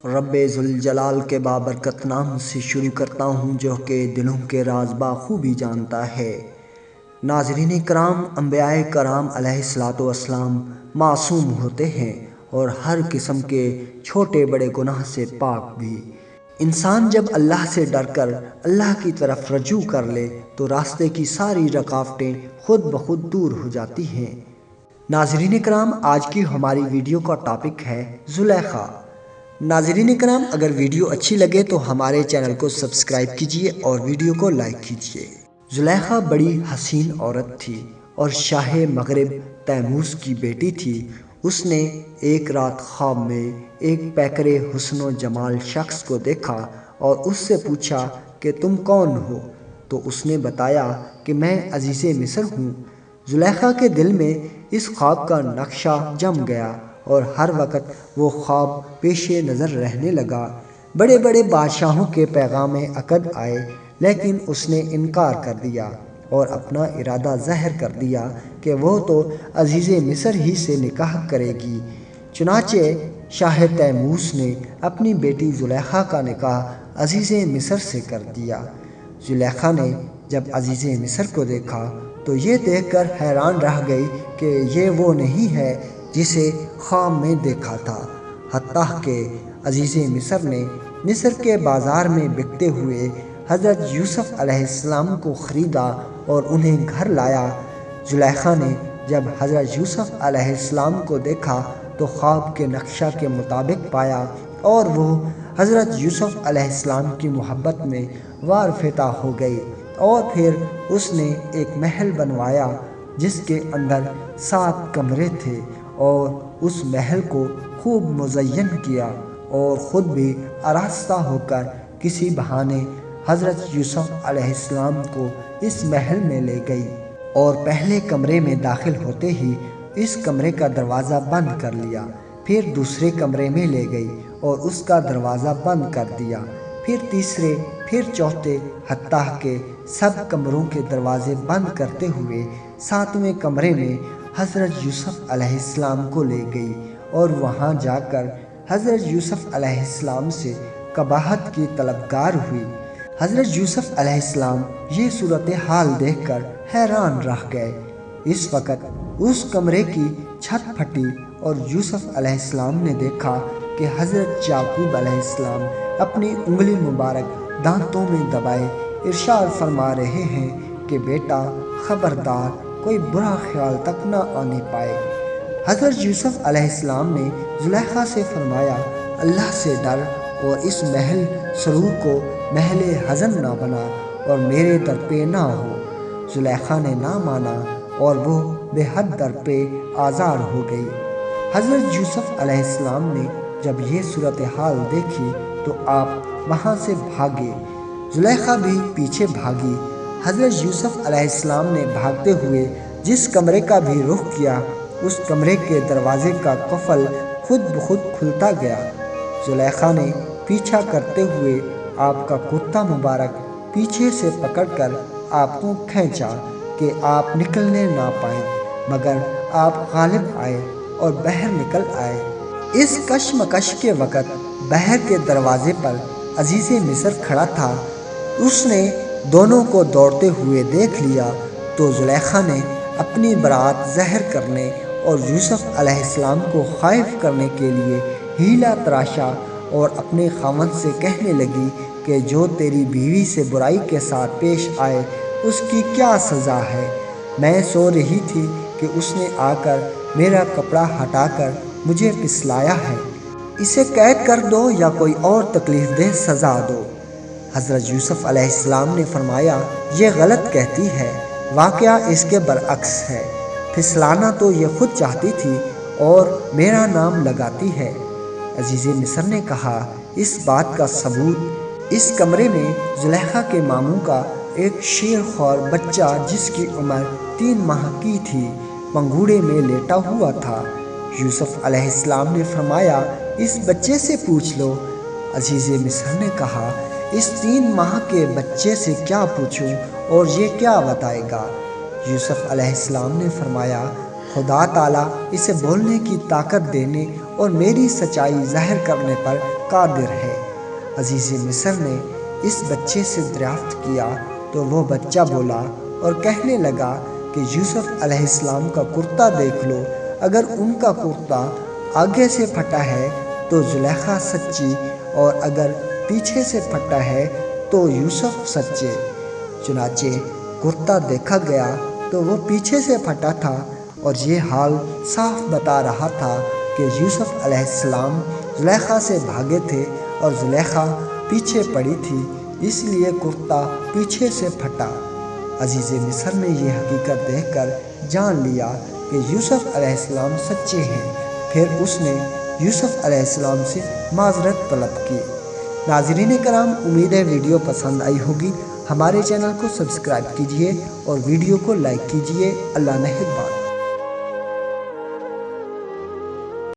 رب ذوالجلال کے بابرکت نام سے شروع کرتا ہوں جو کہ دلوں کے راز بخوبی جانتا ہے۔ ناظرین کرام، انبیاء کرام علیہ الصلوۃ والسلام معصوم ہوتے ہیں اور ہر قسم کے چھوٹے بڑے گناہ سے پاک بھی۔ انسان جب اللہ سے ڈر کر اللہ کی طرف رجوع کر لے تو راستے کی ساری رکاوٹیں خود بخود دور ہو جاتی ہیں۔ ناظرین کرام، آج کی ہماری ویڈیو کا ٹاپک ہے زلیخا۔ ناظرین کرام، اگر ویڈیو اچھی لگے تو ہمارے چینل کو سبسکرائب کیجئے اور ویڈیو کو لائک کیجئے۔ زلیخا بڑی حسین عورت تھی اور شاہ مغرب تیموس کی بیٹی تھی۔ اس نے ایک رات خواب میں ایک پیکرے حسن و جمال شخص کو دیکھا اور اس سے پوچھا کہ تم کون ہو؟ تو اس نے بتایا کہ میں عزیز مصر ہوں۔ زلیخا کے دل میں اس خواب کا نقشہ جم گیا اور ہر وقت وہ خواب پیش نظر رہنے لگا۔ بڑے بڑے بادشاہوں کے پیغام عقد آئے لیکن اس نے انکار کر دیا اور اپنا ارادہ ظاہر کر دیا کہ وہ تو عزیز مصر ہی سے نکاح کرے گی۔ چنانچہ شاہ تیموس نے اپنی بیٹی زلیخا کا نکاح عزیز مصر سے کر دیا۔ زلیخا نے جب عزیز مصر کو دیکھا تو یہ دیکھ کر حیران رہ گئی کہ یہ وہ نہیں ہے جسے خواب میں دیکھا تھا۔ حتیٰ کہ عزیز مصر نے مصر کے بازار میں بکتے ہوئے حضرت یوسف علیہ السلام کو خریدا اور انہیں گھر لایا۔ زلیخا نے جب حضرت یوسف علیہ السلام کو دیکھا تو خواب کے نقشہ کے مطابق پایا اور وہ حضرت یوسف علیہ السلام کی محبت میں وار فتح ہو گئی اور پھر اس نے ایک محل بنوایا جس کے اندر 7 کمرے تھے اور اس محل کو خوب مزین کیا اور خود بھی آراستہ ہو کر کسی بہانے حضرت یوسف علیہ السلام کو اس محل میں لے گئی اور پہلے کمرے میں داخل ہوتے ہی اس کمرے کا دروازہ بند کر لیا۔ پھر دوسرے کمرے میں لے گئی اور اس کا دروازہ بند کر دیا۔ پھر تیسرے، پھر چوتھے، حتیٰ کہ سب کمروں کے دروازے بند کرتے ہوئے 7ویں کمرے میں حضرت یوسف علیہ السلام کو لے گئی اور وہاں جا کر حضرت یوسف علیہ السلام سے قباحت کی طلبگار ہوئی۔ حضرت یوسف علیہ السلام یہ صورتحال دیکھ کر حیران رہ گئے۔ اس وقت اس کمرے کی چھت پھٹی اور یوسف علیہ السلام نے دیکھا کہ حضرت یعقوب علیہ السلام اپنی انگلی مبارک دانتوں میں دبائے ارشاد فرما رہے ہیں کہ بیٹا خبردار، کوئی برا خیال تک نہ آنے پائے۔ حضرت یوسف علیہ السلام نے زلیخا سے فرمایا، اللہ سے ڈر اور اس محل سرور کو محل حزن نہ بنا اور میرے در پہ نہ ہو۔ زلیخا نے نہ مانا اور وہ بے حد در پہ آزار ہو گئی۔ حضرت یوسف علیہ السلام نے جب یہ صورتحال دیکھی تو آپ وہاں سے بھاگے۔ زلیخا بھی پیچھے بھاگی۔ حضرت یوسف علیہ السلام نے بھاگتے ہوئے جس کمرے کا بھی رخ کیا اس کمرے کے دروازے کا قفل خود بخود کھلتا گیا۔ زلیخا نے پیچھا کرتے ہوئے آپ کا کرتا مبارک پیچھے سے پکڑ کر آپ کو کھینچا کہ آپ نکلنے نہ پائیں، مگر آپ غالب آئے اور باہر نکل آئے۔ اس کشمکش کے وقت باہر کے دروازے پر عزیز مصر کھڑا تھا۔ اس نے دونوں کو دوڑتے ہوئے دیکھ لیا تو زلیخا نے اپنی برات ظاہر کرنے اور یوسف علیہ السلام کو خائف کرنے کے لیے ہیلا تراشا اور اپنے خاوند سے کہنے لگی کہ جو تیری بیوی سے برائی کے ساتھ پیش آئے اس کی کیا سزا ہے؟ میں سو رہی تھی کہ اس نے آ کر میرا کپڑا ہٹا کر مجھے پسلایا ہے۔ اسے قید کر دو یا کوئی اور تکلیف دہ سزا دو۔ حضرت یوسف علیہ السلام نے فرمایا، یہ غلط کہتی ہے، واقعہ اس کے برعکس ہے۔ پھسلانا تو یہ خود چاہتی تھی اور میرا نام لگاتی ہے۔ عزیز مصر نے کہا، اس بات کا ثبوت اس کمرے میں زلیخا کے ماموں کا ایک شیر خوار بچہ جس کی عمر 3 ماہ کی تھی پنگوڑے میں لیٹا ہوا تھا۔ یوسف علیہ السلام نے فرمایا، اس بچے سے پوچھ لو۔ عزیز مصر نے کہا، اس 3 ماہ کے بچے سے کیا پوچھوں اور یہ کیا بتائے گا؟ یوسف علیہ السلام نے فرمایا، خدا تعالیٰ اسے بولنے کی طاقت دینے اور میری سچائی ظاہر کرنے پر قادر ہے۔ عزیز مصر نے اس بچے سے دریافت کیا تو وہ بچہ بولا اور کہنے لگا کہ یوسف علیہ السلام کا کرتا دیکھ لو، اگر ان کا کرتا آگے سے پھٹا ہے تو زلیخا سچی، اور اگر پیچھے سے پھٹا ہے تو یوسف سچے۔ چنانچہ کرتا دیکھا گیا تو وہ پیچھے سے پھٹا تھا، اور یہ حال صاف بتا رہا تھا کہ یوسف علیہ السلام زلیخا سے بھاگے تھے اور زلیخا پیچھے پڑی تھی، اس لیے کرتا پیچھے سے پھٹا۔ عزیز مصر نے یہ حقیقت دیکھ کر جان لیا کہ یوسف علیہ السلام سچے ہیں، پھر اس نے یوسف علیہ السلام سے معذرت طلب کی۔ ناظرین کرام، امید ہے ویڈیو پسند آئی ہوگی۔ ہمارے چینل کو سبسکرائب کیجئے اور ویڈیو کو لائک کیجئے۔ اللہ نگہبان۔